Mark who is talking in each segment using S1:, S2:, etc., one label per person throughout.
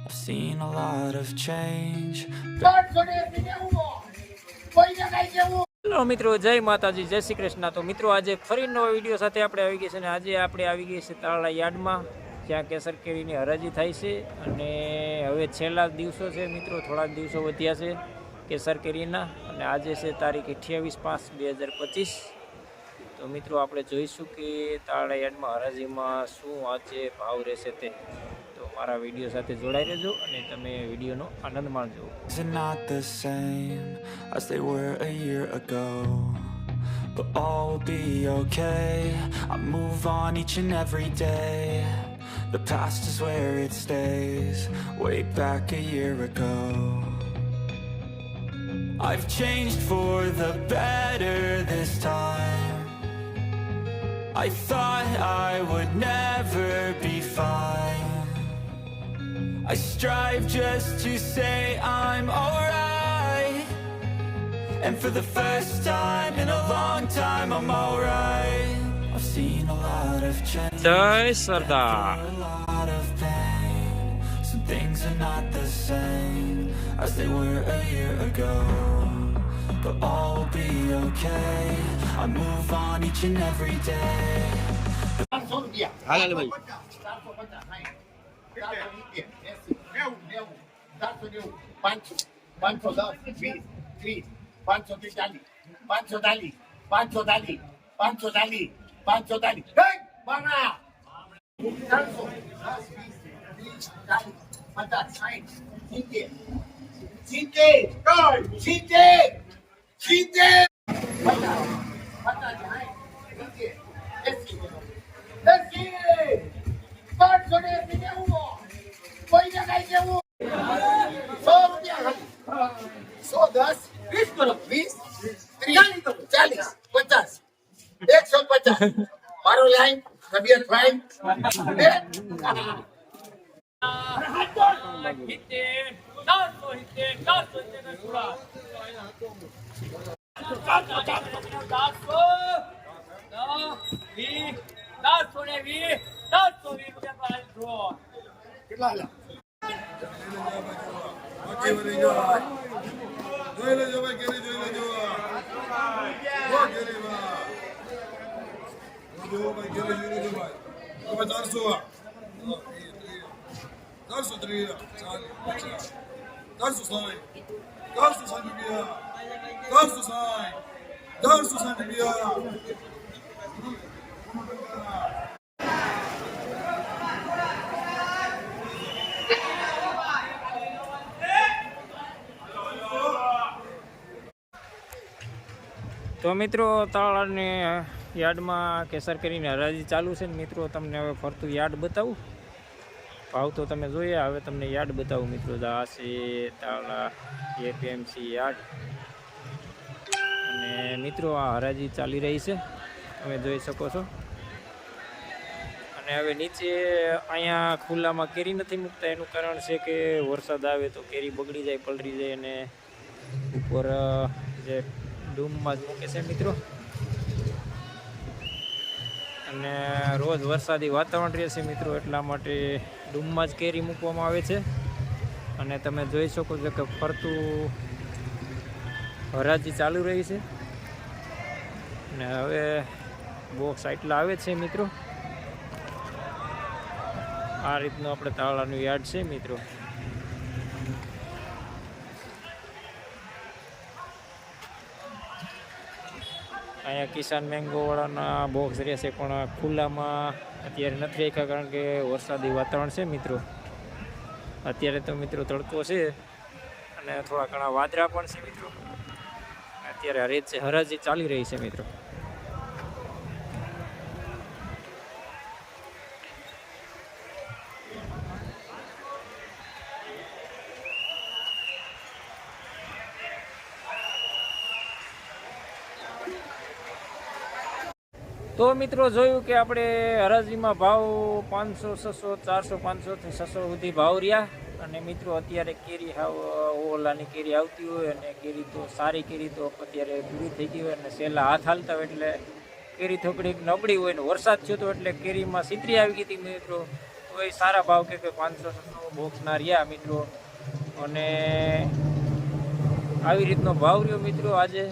S1: I've seen a lot of change.
S2: Hello મિત્રો, જય માતાજી, જય શ્રી કૃષ્ણ। તો મિત્રો આજે ફરી નવા વિડીયો સાથે આપણે આવી ગયા છે અને આજે આપણે આવી ગયા છે તાળા યાર્ડમાં, જ્યાં કેસર કેરીની હરાજી થાય છે અને હવે છેલ્લા દિવસો છે મિત્રો, થોડાક દિવસો વધ્યા છે કેસર કેરીના અને આજે છે તારીખ 28/5/2025। તો મિત્રો આપણે જોઈશું કે તાળા યાર્ડમાં હરાજીમાં શું આજે ભાવ રહેશે તે। તો મારા વિડીયો સાથે જોડાઈ રહેજો અને તમે વિડીયોનો આનંદ માણજો।
S1: Things are not the same as they were a year ago, but all will be okay. I move on each and every day. The past is where it stays, way back a year ago. I've changed for the better this time. I thought I would never be fine. I strive just to say I'm alright, and for the first time in a long time I'm alright. I've seen a lot of change,
S2: જય સરદાર।
S1: a lot of pain. Some things are not the same as they were a year ago, but all will be okay. I move on each and every day.
S3: હાલે ભાઈ
S4: 150 મારો line તબિયત fine કેટલા
S2: તો મિત્રો તાળાની યાર્ડમાં કેસર કેરીની હરાજી ચાલુ છે ને મિત્રો, તમને હવે ફરતું યાર્ડ બતાવું। ભાવ તો તમે જોઈએ, હવે તમને યાર્ડ બતાવું મિત્રો। આ છે તાળા એપીએમસી યાર્ડ અને મિત્રો આ હરાજી ચાલી રહી છે, તમે જોઈ શકો છો। અને હવે નીચે અહીંયા ખુલ્લામાં કેરી નથી મૂકતા, એનું કારણ છે કે વરસાદ આવે તો કેરી બગડી જાય, પલળી જાય અને ઉપર જે ડૂમમાં જ મૂકે છે મિત્રો। અને રોજ વરસાદી વાતાવરણ રહેશે મિત્રો, એટલા માટે ડૂમમાં જ કેરી મૂકવામાં આવે છે। અને તમે જોઈ શકો છો કે ફરતું હરાજી ચાલુ રહી છે અને હવે બોક્સ આટલા આવે છે મિત્રો। આ રીતનું આપણે તાળાનું યાર્ડ છે મિત્રો। અહીંયા કિસાન મેંગો વાળાના બોક્સ રહેશે, પણ ખુલ્લામાં અત્યારે નથી રાખ્યા કારણ કે વરસાદી વાતાવરણ છે મિત્રો। અત્યારે તો મિત્રો તડકો છે અને થોડા ઘણા વાદળા પણ છે મિત્રો। અત્યારે હરાજી ચાલી રહી છે મિત્રો। તો મિત્રો જોયું કે આપણે હરાજીમાં ભાવ 500, 600, 400, 500 થી 600 સુધી ભાવ રહ્યા। અને મિત્રો અત્યારે કેરી ઓલાની કેરી આવતી હોય અને કેરી તો સારી કેરી તો અત્યારે પૂરી થઈ ગઈ હોય અને સહેલા હાથ હાલતા હોય એટલે કેરી થોડીક નબળી હોય ને વરસાદ થયો તો એટલે કેરીમાં સીતરી આવી ગઈ હતી મિત્રો। તો કોઈ સારા ભાવ કે કોઈ 500-600 બોક્સના રહ્યા મિત્રો. અને આવી રીતનો ભાવ રહ્યો મિત્રો આજે.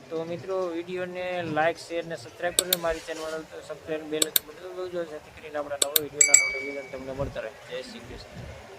S2: તો મિત્રો વિડીયોને લાઇક શેર ને સબસ્ક્રાઈબ કરજો. મારી ચેનલ તો સબસ્ક્રાઈબ બેલ બધું જેથી કરીને આપણા નવો વિડીયોના નોટિફિકેશન તમને મળતા રહે. જય શ્રી કૃષ્ણ.